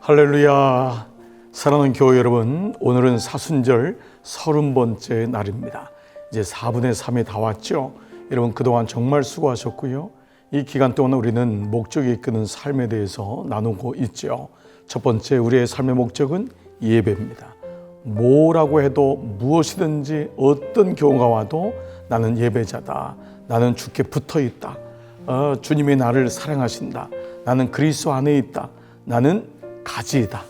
할렐루야. 사랑하는 교회 여러분, 오늘은 사순절 30번째 날입니다. 이제 4분의 3이 다 왔죠. 여러분 그동안 정말 수고하셨고요. 이 기간 동안 우리는 목적이 이끄는 삶에 대해서 나누고 있죠. 첫 번째, 우리의 삶의 목적은 예배입니다. 뭐라고 해도 무엇이든지 어떤 경우가 와도 나는 예배자다. 나는 주께 붙어 있다. 주님이 나를 사랑하신다. 나는 그리스도 안에 있다. 나는 가지이다.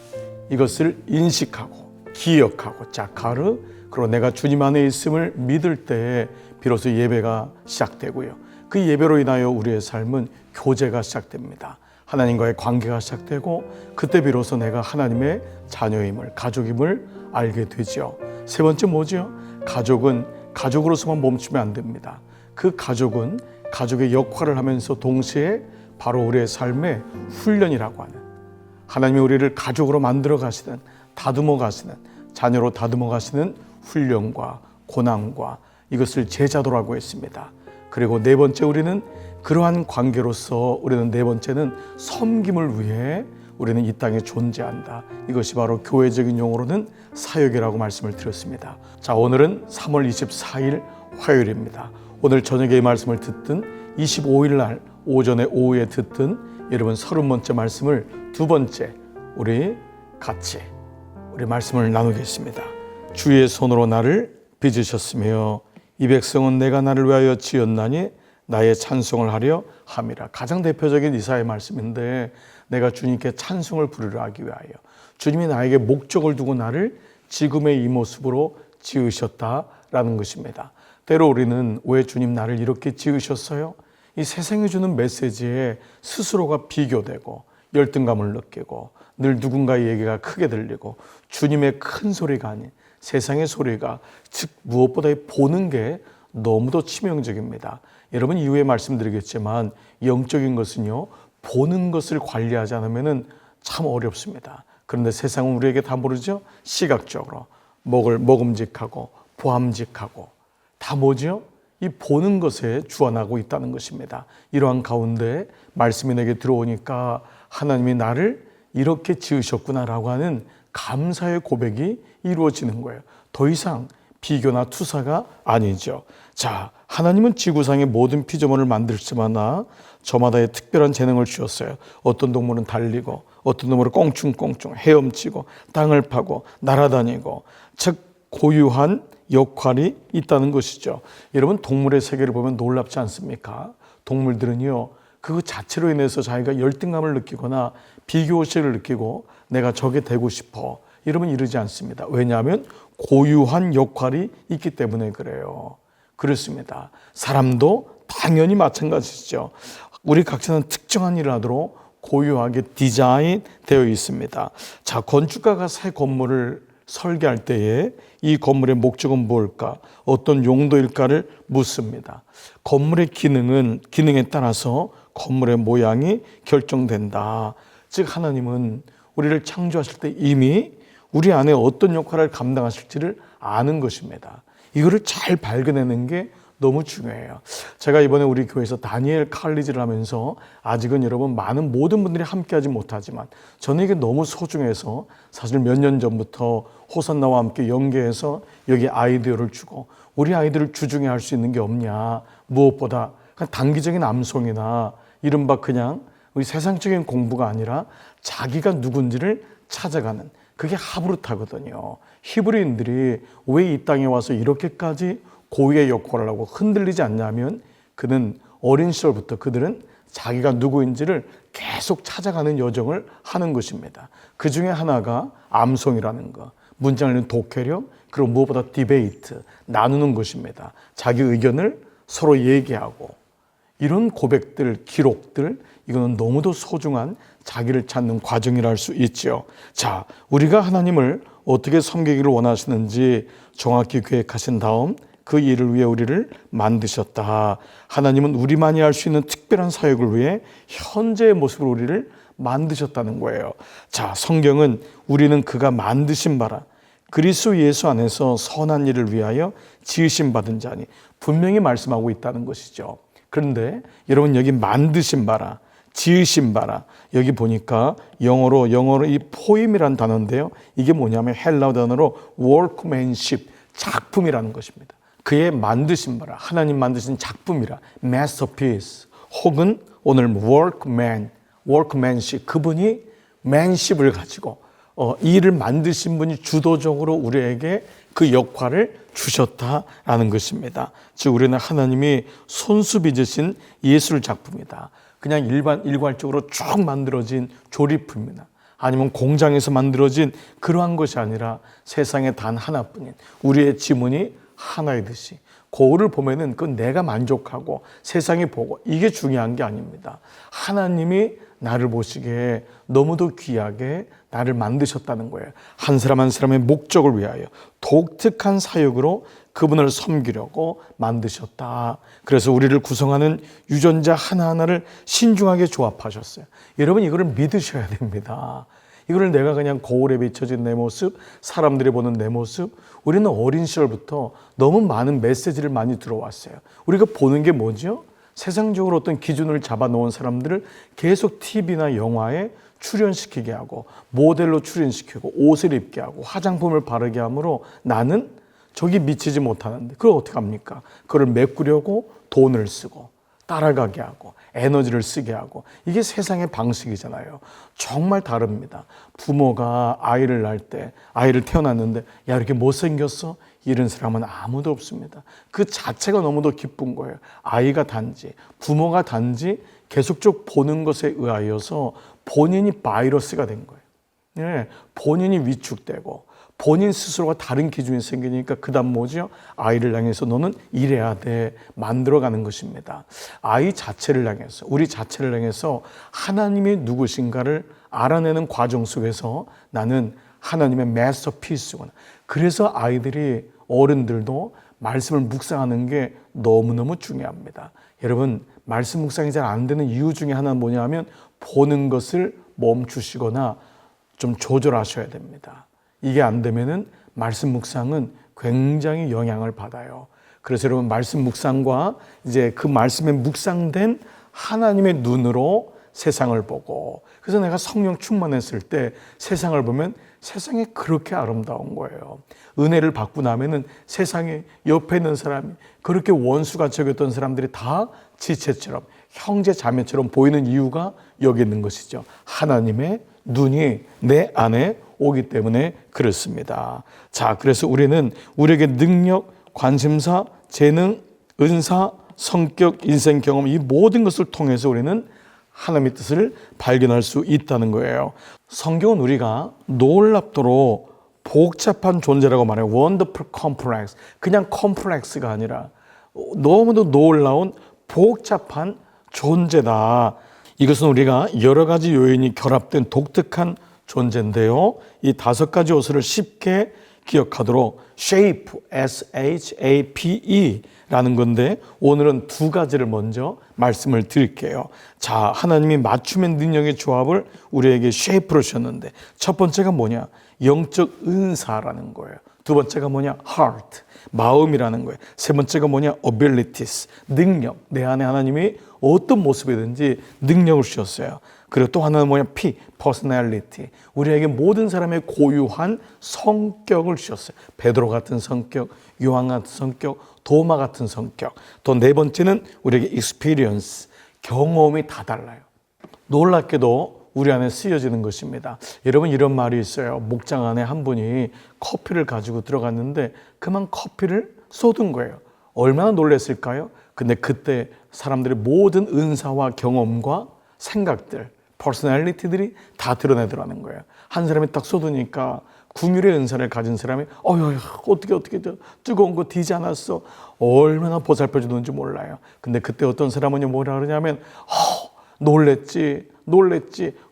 이것을 인식하고 기억하고 자카르, 그리고 내가 주님 안에 있음을 믿을 때 비로소 예배가 시작되고요. 그 예배로 인하여 우리의 삶은 교제가 시작됩니다. 하나님과의 관계가 시작되고 그때 비로소 내가 하나님의 자녀임을, 가족임을 알게 되죠. 세 번째 뭐죠? 가족은 가족으로서만 멈추면 안 됩니다. 그 가족은 가족의 역할을 하면서 동시에 바로 우리의 삶의 훈련이라고 하는, 하나님이 우리를 가족으로 만들어 가시는, 다듬어 가시는, 자녀로 다듬어 가시는 훈련과 고난과 이것을 제자도라고 했습니다. 그리고 네 번째, 우리는 그러한 관계로서 우리는 네 번째는 섬김을 위해 우리는 이 땅에 존재한다. 이것이 바로 교회적인 용어로는 사역이라고 말씀을 드렸습니다. 자, 오늘은 3월 24일 화요일입니다. 오늘 저녁에 이 말씀을 듣든 25일 날 오전에 오후에 듣든 여러분 30번째 말씀을 두 번째 우리 같이 우리 말씀을 나누겠습니다. 주의 손으로 나를 빚으셨으며 이 백성은 내가 나를 위하여 지었나니 나의 찬송을 하려 함이라. 가장 대표적인 이사야의 말씀인데, 내가 주님께 찬송을 부르려 하기 위하여 주님이 나에게 목적을 두고 나를 지금의 이 모습으로 지으셨다라는 것입니다. 때로 우리는 왜 주님 나를 이렇게 지으셨어요? 이 세상이 주는 메시지에 스스로가 비교되고 열등감을 느끼고 늘 누군가의 얘기가 크게 들리고 주님의 큰 소리가 아닌 세상의 소리가, 즉 무엇보다 보는 게 너무도 치명적입니다. 여러분 이후에 말씀드리겠지만 영적인 것은요, 보는 것을 관리하지 않으면 참 어렵습니다. 그런데 세상은 우리에게 다 모르죠. 시각적으로 먹음직하고 보암직하고 다 뭐죠? 이 보는 것에 주안하고 있다는 것입니다. 이러한 가운데 말씀이 내게 들어오니까 하나님이 나를 이렇게 지으셨구나라고 하는 감사의 고백이 이루어지는 거예요. 더 이상 비교나 투사가 아니죠. 자, 하나님은 지구상의 모든 피조물을 만들지마다 저마다의 특별한 재능을 주었어요. 어떤 동물은 달리고, 어떤 동물은 꽁충꽁충 헤엄치고, 땅을 파고, 날아다니고, 즉 고유한 역할이 있다는 것이죠. 여러분 동물의 세계를 보면 놀랍지 않습니까? 동물들은요, 그 자체로 인해서 자기가 열등감을 느끼거나 비교의식을 느끼고 내가 저게 되고 싶어, 이러면 이러지 않습니다. 왜냐하면 고유한 역할이 있기 때문에 그래요. 그렇습니다. 사람도 당연히 마찬가지죠. 우리 각자는 특정한 일을 하도록 고유하게 디자인되어 있습니다. 자, 건축가가 새 건물을 설계할 때에 이 건물의 목적은 뭘까? 어떤 용도일까를 묻습니다. 건물의 기능에 따라서 건물의 모양이 결정된다. 즉 하나님은 우리를 창조하실 때 이미 우리 안에 어떤 역할을 감당하실지를 아는 것입니다. 이거를 잘 발견하는 게 너무 중요해요. 제가 이번에 우리 교회에서 다니엘 칼리지를 하면서 아직은 여러분 모든 분들이 함께하지 못하지만 저는 이게 너무 소중해서 사실 몇 년 전부터 호산나와 함께 연계해서 여기 아이디어를 주고, 우리 아이들을 주중에 할 수 있는 게 없냐, 무엇보다 그냥 단기적인 암송이나 이른바 그냥 우리 세상적인 공부가 아니라 자기가 누군지를 찾아가는, 그게 하브루타거든요. 히브리인들이 왜 이 땅에 와서 이렇게까지 고유의 역할을 하고 흔들리지 않냐면, 그는 어린 시절부터 그들은 자기가 누구인지를 계속 찾아가는 여정을 하는 것입니다. 그 중에 하나가 암송이라는 거, 문장을 읽는 독해력, 그리고 무엇보다 디베이트, 나누는 것입니다. 자기 의견을 서로 얘기하고, 이런 고백들, 기록들, 이거는 너무도 소중한 자기를 찾는 과정이라 할 수 있죠. 자, 우리가 하나님을 어떻게 섬기기를 원하시는지 정확히 계획하신 다음 그 일을 위해 우리를 만드셨다. 하나님은 우리만이 할 수 있는 특별한 사역을 위해 현재의 모습으로 우리를 만드셨다는 거예요. 자, 성경은 우리는 그가 만드신 바라 그리스도 예수 안에서 선한 일을 위하여 지으심 받은 자니 분명히 말씀하고 있다는 것이죠. 그런데 여러분 여기 만드신 바라, 지으신 바라. 여기 보니까 영어로 이 포임이라는 단어인데요. 이게 뭐냐면 헬라어 단어로 workmanship, 작품이라는 것입니다. 그의 만드신 바라, 하나님 만드신 작품이라, masterpiece, 혹은 오늘 workmanship, 그분이 manship을 가지고 일을 만드신 분이 주도적으로 우리에게 그 역할을 주셨다라는 것입니다. 즉 우리는 하나님이 손수 빚으신 예술 작품이다. 그냥 일괄적으로 쭉 만들어진 조립품이나 아니면 공장에서 만들어진 그러한 것이 아니라 세상에 단 하나뿐인 우리의 지문이 하나이듯이 거울을 보면은 그건 내가 만족하고 세상이 보고 이게 중요한 게 아닙니다. 하나님이 나를 보시기에 너무도 귀하게 나를 만드셨다는 거예요. 한 사람 한 사람의 목적을 위하여 독특한 사역으로 그분을 섬기려고 만드셨다. 그래서 우리를 구성하는 유전자 하나하나를 신중하게 조합하셨어요. 여러분 이거를 믿으셔야 됩니다. 이거를 내가 그냥 거울에 비춰진 내 모습, 사람들이 보는 내 모습, 우리는 어린 시절부터 너무 많은 메시지를 많이 들어왔어요. 우리가 보는 게 뭐죠? 세상적으로 어떤 기준을 잡아놓은 사람들을 계속 TV나 영화에 출연시키게 하고 모델로 출연시키고 옷을 입게 하고 화장품을 바르게 함으로 나는 저기 미치지 못하는데 그걸 어떻게 합니까? 그걸 메꾸려고 돈을 쓰고 따라가게 하고 에너지를 쓰게 하고 이게 세상의 방식이잖아요. 정말 다릅니다. 부모가 아이를 낳을 때 아이를 태어났는데 야 이렇게 못생겼어? 이런 사람은 아무도 없습니다. 그 자체가 너무도 기쁜 거예요. 아이가 단지 부모가 단지 계속적 보는 것에 의하여서 본인이 바이러스가 된 거예요. 네, 본인이 위축되고 본인 스스로가 다른 기준이 생기니까 그 다음 뭐죠? 아이를 향해서 너는 이래야 돼 만들어가는 것입니다. 아이 자체를 향해서 우리 자체를 향해서 하나님이 누구신가를 알아내는 과정 속에서 나는 하나님의 마스터피스구나. 그래서 아이들이 어른들도 말씀을 묵상하는 게 너무너무 중요합니다. 여러분 말씀 묵상이 잘 안 되는 이유 중에 하나는 뭐냐면 보는 것을 멈추시거나 좀 조절하셔야 됩니다. 이게 안 되면은 말씀 묵상은 굉장히 영향을 받아요. 그래서 여러분 말씀 묵상과 이제 그 말씀에 묵상된 하나님의 눈으로 세상을 보고 그래서 내가 성령 충만했을 때 세상을 보면 세상이 그렇게 아름다운 거예요. 은혜를 받고 나면은 세상에 옆에 있는 사람이 그렇게 원수가 적였던 사람들이 다 지체처럼 형제 자매처럼 보이는 이유가 여기 있는 것이죠. 하나님의 눈이 내 안에 오기 때문에 그렇습니다. 자, 그래서 우리는 우리에게 능력, 관심사, 재능, 은사, 성격, 인생 경험 이 모든 것을 통해서 우리는 하나님의 뜻을 발견할 수 있다는 거예요. 성경은 우리가 놀랍도록 복잡한 존재라고 말해요. Wonderful complex. 그냥 컴플렉스가 아니라 너무도 놀라운 복잡한 존재다. 이것은 우리가 여러 가지 요인이 결합된 독특한 존재인데요. 이 5가지 요소를 쉽게 기억하도록 shape, S-H-A-P-E 라는 건데 오늘은 2가지를 먼저 말씀을 드릴게요. 자, 하나님이 맞춤의 능력의 조합을 우리에게 shape로 주셨는데 첫 번째가 뭐냐? 영적 은사라는 거예요. 두 번째가 뭐냐? heart, 마음이라는 거예요. 세 번째가 뭐냐? abilities, 능력. 내 안에 하나님이 어떤 모습이든지 능력을 주셨어요. 그리고 또 하나는 뭐냐? P, personality. 우리에게 모든 사람의 고유한 성격을 주셨어요. 베드로 같은 성격, 요한 같은 성격, 도마 같은 성격. 또 네 번째는 우리에게 experience, 경험이 다 달라요. 놀랍게도 우리 안에 쓰여지는 것입니다. 여러분 이런 말이 있어요. 목장 안에 한 분이 커피를 가지고 들어갔는데 그만 커피를 쏟은 거예요. 얼마나 놀랐을까요? 근데 그때 사람들의 모든 은사와 경험과 생각들, 퍼스널리티들이 다 드러내더라는 거예요. 한 사람이 딱 쏟으니까 궁율의 은사를 가진 사람이 어떻게 뜨거운 거 뒤지 않았어. 얼마나 보살펴주는지 몰라요. 근데 그때 어떤 사람은 뭐라 그러냐면 놀랬지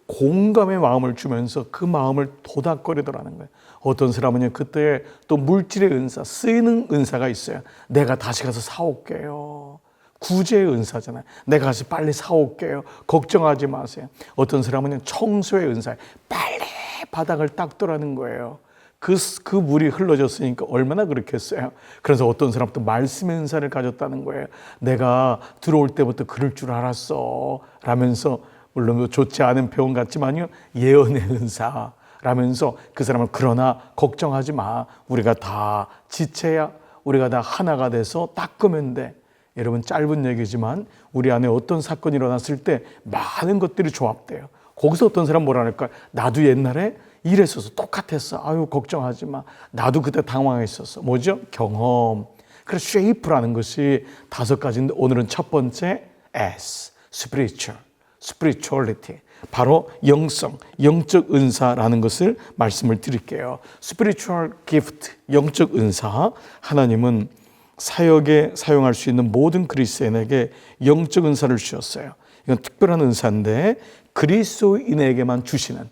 공감의 마음을 주면서 그 마음을 도닥거리더라는 거예요. 어떤 사람은 그때 또 물질의 은사, 쓰이는 은사가 있어요. 내가 다시 가서 사올게요. 구제의 은사잖아요. 내가 가서 빨리 사올게요. 걱정하지 마세요. 어떤 사람은 청소의 은사예요. 빨리 바닥을 닦더라는 거예요. 그 물이 흘러졌으니까 얼마나 그렇겠어요. 그래서 어떤 사람도 말씀의 은사를 가졌다는 거예요. 내가 들어올 때부터 그럴 줄 알았어 라면서 물론 좋지 않은 표현 같지만요, 예언의 은사라면서 그 사람을 그러나 걱정하지 마. 우리가 다 지체야. 우리가 다 하나가 돼서 닦으면 돼. 여러분, 짧은 얘기지만 우리 안에 어떤 사건이 일어났을 때 많은 것들이 조합돼요. 거기서 어떤 사람 뭐라 할까? 나도 옛날에 이랬어서 똑같았어. 아유, 걱정하지 마. 나도 그때 당황했었어. 뭐죠? 경험. 그래서 쉐이프라는 것이 5가지인데 오늘은 첫 번째 S, spiritual, spirituality. 바로 영성, 영적 은사라는 것을 말씀을 드릴게요. spiritual gift, 영적 은사. 하나님은 사역에 사용할 수 있는 모든 그리스도인에게 영적 은사를 주셨어요. 이건 특별한 은사인데 그리스도인에게만 주시는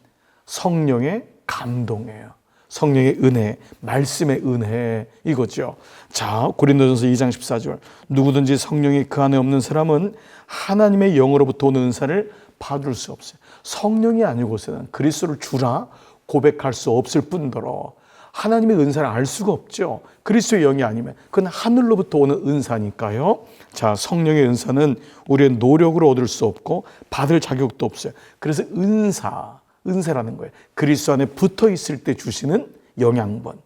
성령의 감동이에요. 성령의 은혜, 말씀의 은혜 이거죠. 자, 고린도전서 2장 14절. 누구든지 성령이 그 안에 없는 사람은 하나님의 영으로부터 오는 은사를 받을 수 없어요. 성령이 아니고서는 그리스도를 주라 고백할 수 없을 뿐더러 하나님의 은사를 알 수가 없죠. 그리스도의 영이 아니면 그건 하늘로부터 오는 은사니까요. 자, 성령의 은사는 우리의 노력으로 얻을 수 없고 받을 자격도 없어요. 그래서 은사라는 거예요. 그리스도 안에 붙어 있을 때 주시는 영양분.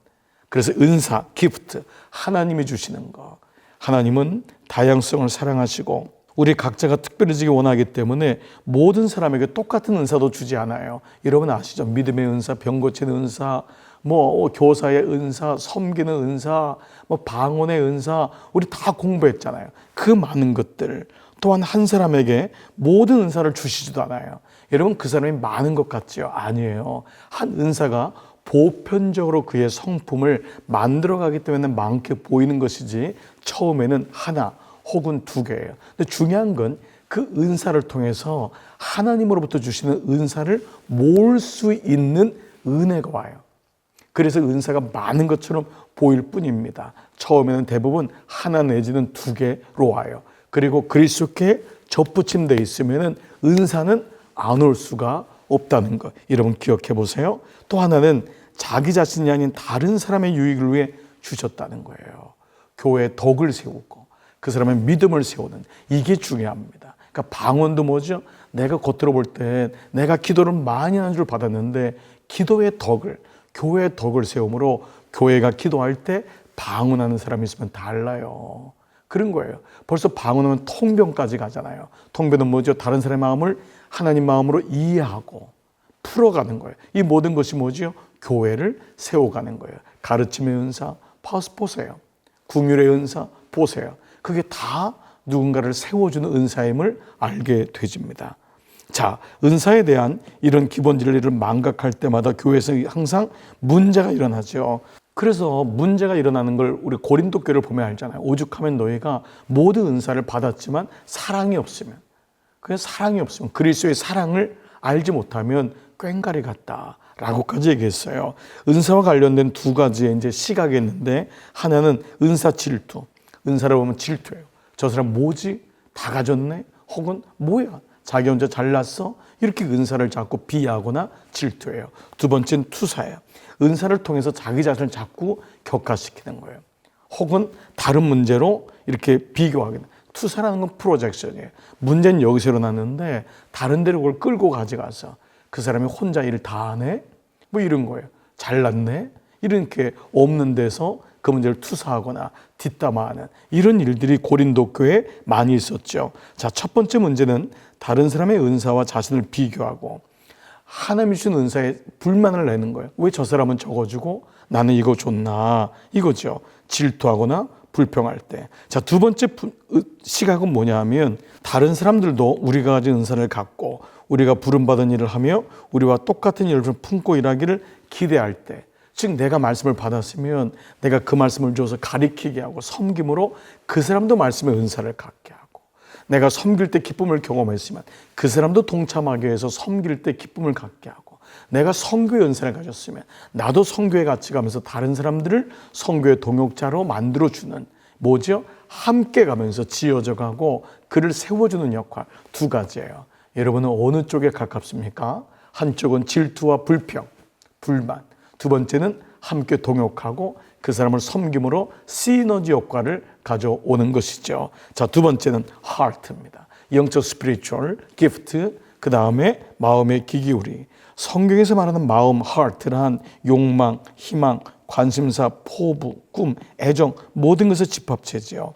그래서 은사, 기프트, 하나님이 주시는 거. 하나님은 다양성을 사랑하시고 우리 각자가 특별해지기 원하기 때문에 모든 사람에게 똑같은 은사도 주지 않아요. 여러분 아시죠? 믿음의 은사, 병 고치는 은사, 교사의 은사, 섬기는 은사, 방언의 은사, 우리 다 공부했잖아요. 그 많은 것들. 또한 한 사람에게 모든 은사를 주시지도 않아요. 여러분, 그 사람이 많은 것 같지요? 아니에요. 한 은사가 보편적으로 그의 성품을 만들어가기 때문에 많게 보이는 것이지 처음에는 하나 혹은 2개예요. 근데 중요한 건 그 은사를 통해서 하나님으로부터 주시는 은사를 모을 수 있는 은혜가 와요. 그래서 은사가 많은 것처럼 보일 뿐입니다. 처음에는 대부분 하나 내지는 2개로 와요. 그리고 그리스도께 접붙임돼 있으면 은사는 안 올 수가 없다는 것. 여러분 기억해 보세요. 또 하나는 자기 자신이 아닌 다른 사람의 유익을 위해 주셨다는 거예요. 교회의 덕을 세우고 그 사람의 믿음을 세우는 이게 중요합니다. 그러니까 방언도 뭐죠? 내가 겉으로 볼 때 내가 기도를 많이 하는 줄 받았는데 기도의 덕을, 교회의 덕을 세움으로 교회가 기도할 때 방언하는 사람이 있으면 달라요. 그런 거예요. 벌써 방언하면 통변까지 가잖아요. 통변은 뭐죠? 다른 사람의 마음을 하나님 마음으로 이해하고 풀어가는 거예요. 이 모든 것이 뭐죠? 교회를 세워가는 거예요. 가르침의 은사, 보세요. 긍휼의 은사, 보세요. 그게 다 누군가를 세워주는 은사임을 알게 되집니다. 자, 은사에 대한 이런 기본 진리를 망각할 때마다 교회에서 항상 문제가 일어나죠. 그래서 문제가 일어나는 걸 우리 고린도 교회를 보면 알잖아요. 오죽하면 너희가 모든 은사를 받았지만 사랑이 없으면, 그리스도의 사랑을 알지 못하면 꽹가리 같다라고까지 얘기했어요. 은사와 관련된 2가지의 이제 시각이 있는데 하나는 은사 질투. 은사를 보면 질투예요. 저 사람 뭐지? 다 가졌네? 혹은 뭐야? 자기 혼자 잘났어? 이렇게 은사를 자꾸 비하하거나 질투해요. 2번째는 투사예요. 은사를 통해서 자기 자신을 자꾸 격화시키는 거예요. 혹은 다른 문제로 이렇게 비교하게 돼요. 투사라는 건 프로젝션이에요. 문제는 여기서 일어났는데 다른 데로 그걸 끌고 가져가서 그 사람이 혼자 일 다 하네? 이런 거예요. 잘났네? 이렇게 없는 데서 그 문제를 투사하거나 뒷담화하는 이런 일들이 고린도 교회에 많이 있었죠. 자, 첫 번째 문제는 다른 사람의 은사와 자신을 비교하고 하나님이 주신 은사에 불만을 내는 거예요. 왜 저 사람은 저거 주고 나는 이거 줬나? 이거죠. 질투하거나 불평할 때. 자, 2번째 시각은 뭐냐 하면 다른 사람들도 우리가 가진 은사를 갖고 우리가 부름받은 일을 하며 우리와 똑같은 일을 품고 일하기를 기대할 때, 즉 내가 말씀을 받았으면 내가 그 말씀을 줘서 가리키게 하고 섬김으로 그 사람도 말씀의 은사를 갖게 하고, 내가 섬길 때 기쁨을 경험했으면 그 사람도 동참하게 해서 섬길 때 기쁨을 갖게 하고, 내가 선교의 은사를 가졌으면 나도 선교에 같이 가면서 다른 사람들을 선교의 동역자로 만들어주는, 뭐죠? 함께 가면서 지어져 가고 그를 세워주는 역할. 2가지예요. 여러분은 어느 쪽에 가깝습니까? 한쪽은 질투와 불평, 불만. 2번째는 함께 동역하고 그 사람을 섬김으로 시너지 효과를 가져오는 것이죠. 자, 2번째는 heart입니다. 영적 스피리추얼 기프트, 그 다음에 마음의 기기우리. 성경에서 말하는 마음, heart란 욕망, 희망, 관심사, 포부, 꿈, 애정 모든 것의 집합체지요.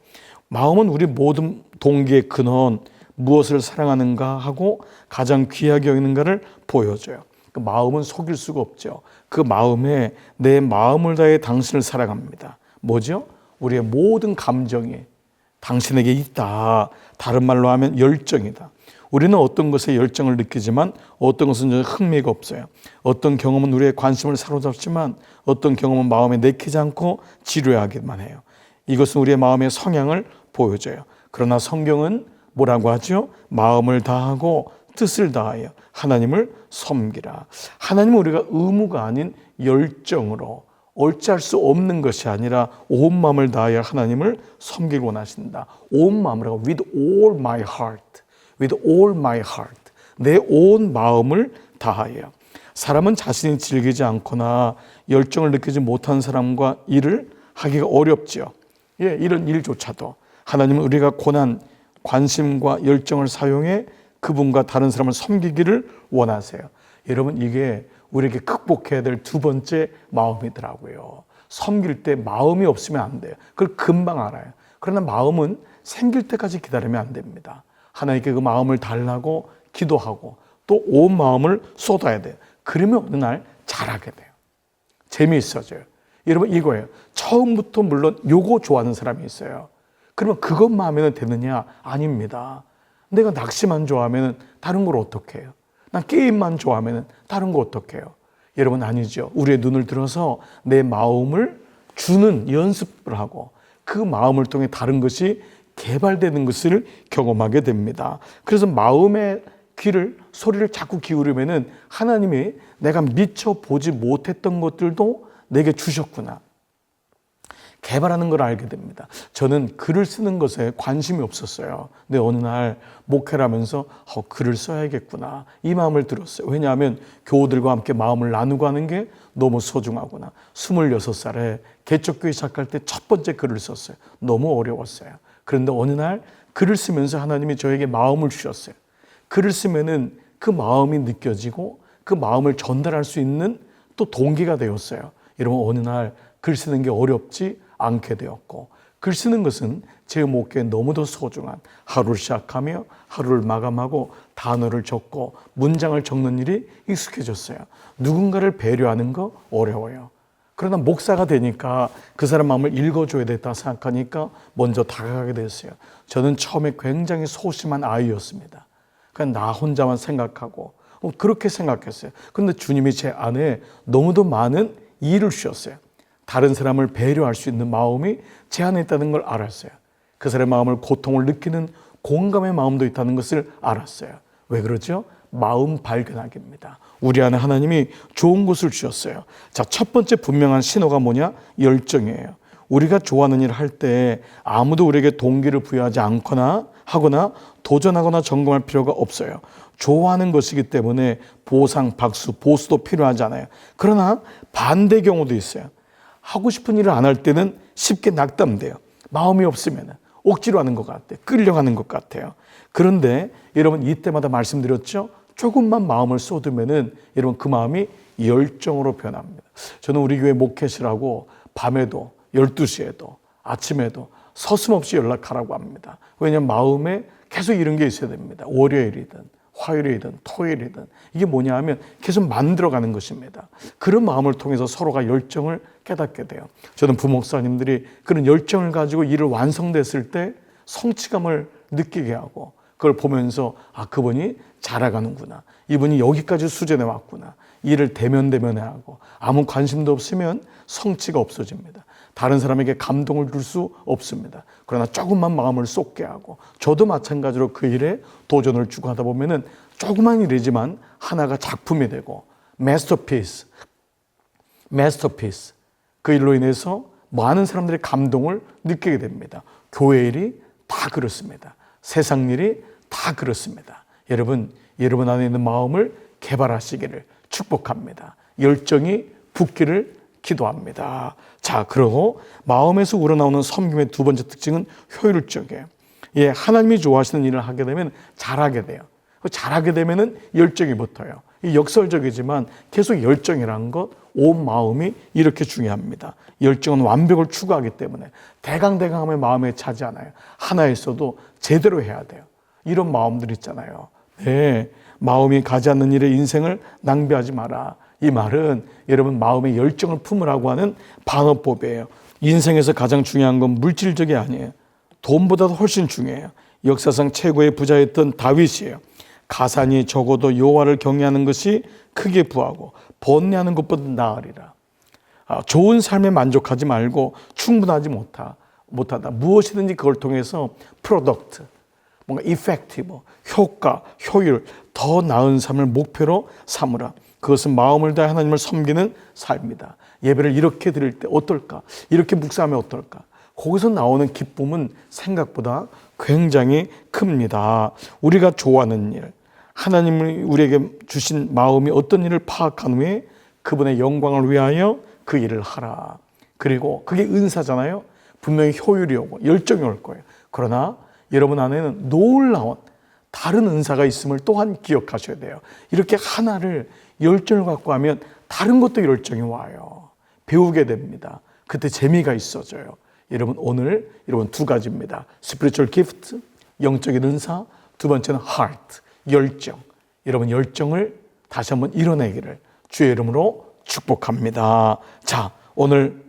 마음은 우리 모든 동기의 근원, 무엇을 사랑하는가 하고 가장 귀하게 여기는가를 보여줘요. 그 마음은 속일 수가 없죠. 그 마음에 내 마음을 다해 당신을 사랑합니다. 뭐죠? 우리의 모든 감정이 당신에게 있다. 다른 말로 하면 열정이다. 우리는 어떤 것에 열정을 느끼지만 어떤 것은 흥미가 없어요. 어떤 경험은 우리의 관심을 사로잡지만 어떤 경험은 마음에 내키지 않고 지루하기만 해요. 이것은 우리의 마음의 성향을 보여줘요. 그러나 성경은 뭐라고 하죠? 마음을 다하고 뜻을 다하여 하나님을 섬기라. 하나님은 우리가 의무가 아닌 열정으로 어찌할 수 없는 것이 아니라 온 마음을 다하여 하나님을 섬기길 원하신다. 온 마음으로 with all my heart, with all my heart, 내 온 마음을 다하여. 사람은 자신이 즐기지 않거나 열정을 느끼지 못한 사람과 일을 하기가 어렵지요. 이런 일조차도 하나님은 우리가 고난, 관심과 열정을 사용해 그분과 다른 사람을 섬기기를 원하세요. 여러분, 이게 우리에게 극복해야 될 두 번째 마음이더라고요. 섬길 때 마음이 없으면 안 돼요. 그걸 금방 알아요. 그러나 마음은 생길 때까지 기다리면 안 됩니다. 하나님께 그 마음을 달라고 기도하고 또 온 마음을 쏟아야 돼요. 그러면 어느 날 잘하게 돼요. 재미있어져요. 여러분, 이거예요. 처음부터 물론 요거 좋아하는 사람이 있어요. 그러면 그것만 하면 되느냐? 아닙니다. 내가 낚시만 좋아하면 다른 걸 어떻게 해요? 난 게임만 좋아하면 다른 거 어떻게 해요? 여러분, 아니죠. 우리의 눈을 들어서 내 마음을 주는 연습을 하고 그 마음을 통해 다른 것이 개발되는 것을 경험하게 됩니다. 그래서 마음의 귀를, 소리를 자꾸 기울이면 하나님이 내가 미처 보지 못했던 것들도 내게 주셨구나. 개발하는 걸 알게 됩니다. 저는 글을 쓰는 것에 관심이 없었어요. 근데 어느 날 목회를 하면서 글을 써야겠구나, 이 마음을 들었어요. 왜냐하면 교우들과 함께 마음을 나누고 하는 게 너무 소중하구나. 26살에 개척교회 시작할 때 첫 번째 글을 썼어요. 너무 어려웠어요. 그런데 어느 날 글을 쓰면서 하나님이 저에게 마음을 주셨어요. 글을 쓰면은 그 마음이 느껴지고 그 마음을 전달할 수 있는 또 동기가 되었어요. 여러분, 어느 날 글 쓰는 게 어렵지 않게 되었고, 글 쓰는 것은 제 목표에 너무도 소중한, 하루를 시작하며 하루를 마감하고 단어를 적고 문장을 적는 일이 익숙해졌어요. 누군가를 배려하는 거 어려워요. 그러나 목사가 되니까 그 사람 마음을 읽어줘야 됐다 생각하니까 먼저 다가가게 됐어요. 저는 처음에 굉장히 소심한 아이였습니다. 그냥 나 혼자만 생각하고 그렇게 생각했어요. 그런데 주님이 제 안에 너무도 많은 일을 주셨어요. 다른 사람을 배려할 수 있는 마음이 제 안에 있다는 걸 알았어요. 그 사람의 마음을, 고통을 느끼는 공감의 마음도 있다는 것을 알았어요. 왜 그러죠? 마음 발견하기입니다. 우리 안에 하나님이 좋은 것을 주셨어요. 자, 첫 번째 분명한 신호가 뭐냐? 열정이에요. 우리가 좋아하는 일을 할 때 아무도 우리에게 동기를 부여하지 않거나 하거나 도전하거나 점검할 필요가 없어요. 좋아하는 것이기 때문에 보상, 박수, 보수도 필요하지 않아요. 그러나 반대 경우도 있어요. 하고 싶은 일을 안 할 때는 쉽게 낙담돼요. 마음이 없으면 억지로 하는 것 같아요. 끌려가는 것 같아요. 그런데 여러분, 이때마다 말씀드렸죠? 조금만 마음을 쏟으면은 여러분, 그 마음이 열정으로 변합니다. 저는 우리 교회 목회시라고 밤에도 12시에도 아침에도 서슴없이 연락하라고 합니다. 왜냐하면 마음에 계속 이런 게 있어야 됩니다. 월요일이든 화요일이든 토요일이든 이게 뭐냐 하면 계속 만들어가는 것입니다. 그런 마음을 통해서 서로가 열정을 깨닫게 돼요. 저는 부목사님들이 그런 열정을 가지고 일을 완성됐을 때 성취감을 느끼게 하고 그걸 보면서 그분이 잘해가는구나. 이분이 여기까지 수련해 왔구나. 일을 대면대면해 하고 아무 관심도 없으면 성취가 없어집니다. 다른 사람에게 감동을 줄 수 없습니다. 그러나 조금만 마음을 쏟게 하고, 저도 마찬가지로 그 일에 도전을 주고 하다 보면은 조그만 일이지만 하나가 작품이 되고 마스터피스, 그 일로 인해서 많은 사람들의 감동을 느끼게 됩니다. 교회 일이 다 그렇습니다. 세상 일이 다 그렇습니다. 여러분 안에 있는 마음을 개발하시기를 축복합니다. 열정이 붙기를 기도합니다. 자, 그리고 마음에서 우러나오는 섬김의 두 번째 특징은 효율적이에요. 하나님이 좋아하시는 일을 하게 되면 잘하게 돼요. 잘하게 되면은 열정이 붙어요. 이 역설적이지만 계속 열정이라는 것, 온 마음이 이렇게 중요합니다. 열정은 완벽을 추구하기 때문에 대강대강함의 마음에 차지 않아요. 하나 있어도 제대로 해야 돼요. 이런 마음들 있잖아요. 네, 마음이 가지 않는 일에 인생을 낭비하지 마라. 이 말은 여러분 마음의 열정을 품으라고 하는 방어법이에요. 인생에서 가장 중요한 건 물질적이 아니에요. 돈보다도 훨씬 중요해요. 역사상 최고의 부자였던 다윗이에요. 가산이 적어도 여호와를 경외하는 것이 크게 부하고 번뇌하는 것보다 나으리라. 좋은 삶에 만족하지 말고 충분하지 못하다. 무엇이든지 그걸 통해서 프로덕트, 뭔가 이펙티브, 효과, 효율, 더 나은 삶을 목표로 삼으라. 그것은 마음을 다해 하나님을 섬기는 삶이다. 예배를 이렇게 드릴 때 어떨까? 이렇게 묵상하면 어떨까? 거기서 나오는 기쁨은 생각보다 굉장히 큽니다. 우리가 좋아하는 일, 하나님이 우리에게 주신 마음이 어떤 일을 파악한 후에 그분의 영광을 위하여 그 일을 하라. 그리고 그게 은사잖아요. 분명히 효율이 오고 열정이 올 거예요. 그러나 여러분 안에는 놀라운 다른 은사가 있음을 또한 기억하셔야 돼요. 이렇게 하나를 열정을 갖고 하면 다른 것도 열정이 와요. 배우게 됩니다. 그때 재미가 있어져요. 여러분 오늘 여러분 두 가지입니다. spiritual gift, 영적인 은사. 두 번째는 heart, 열정. 여러분 열정을 다시 한번 이뤄내기를 주의 이름으로 축복합니다. 자, 오늘은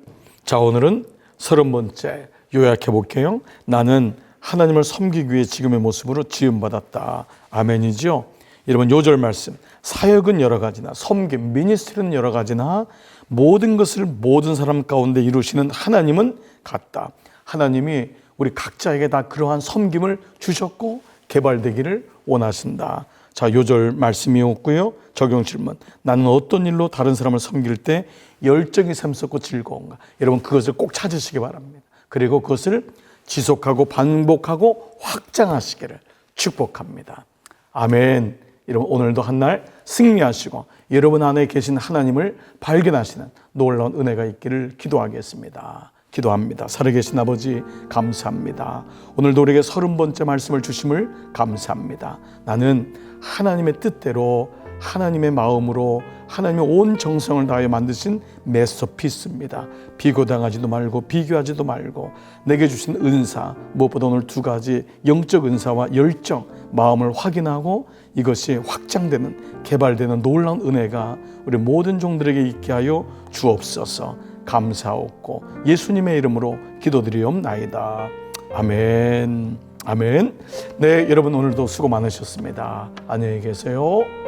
30번째 요약해 볼게요. 나는 하나님을 섬기기 위해 지금의 모습으로 지음받았다. 아멘이죠. 여러분 요절 말씀, 사역은 여러 가지나 섬김, 미니스트리는 여러 가지나 모든 것을 모든 사람 가운데 이루시는 하나님은 같다. 하나님이 우리 각자에게 다 그러한 섬김을 주셨고 개발되기를 원하신다. 자, 요절 말씀이었고요. 적용 질문. 나는 어떤 일로 다른 사람을 섬길 때 열정이 샘솟고 즐거운가? 여러분 그것을 꼭 찾으시기 바랍니다. 그리고 그것을 지속하고 반복하고 확장하시기를 축복합니다. 아멘. 여러분 오늘도 한날 승리하시고 여러분 안에 계신 하나님을 발견하시는 놀라운 은혜가 있기를 기도하겠습니다. 기도합니다. 살아계신 아버지 감사합니다. 오늘도 우리에게 30번째 말씀을 주심을 감사합니다. 나는 하나님의 뜻대로 하나님의 마음으로 하나님의 온 정성을 다하여 만드신 마스터피스입니다. 비교당하지도 말고 비교하지도 말고 내게 주신 은사, 무엇보다 오늘 두 가지 영적 은사와 열정, 마음을 확인하고 이것이 확장되는 개발되는 놀라운 은혜가 우리 모든 종들에게 있게 하여 주옵소서. 감사하옵고 예수님의 이름으로 기도드리옵나이다. 아멘. 아멘. 네, 여러분 오늘도 수고 많으셨습니다. 안녕히 계세요.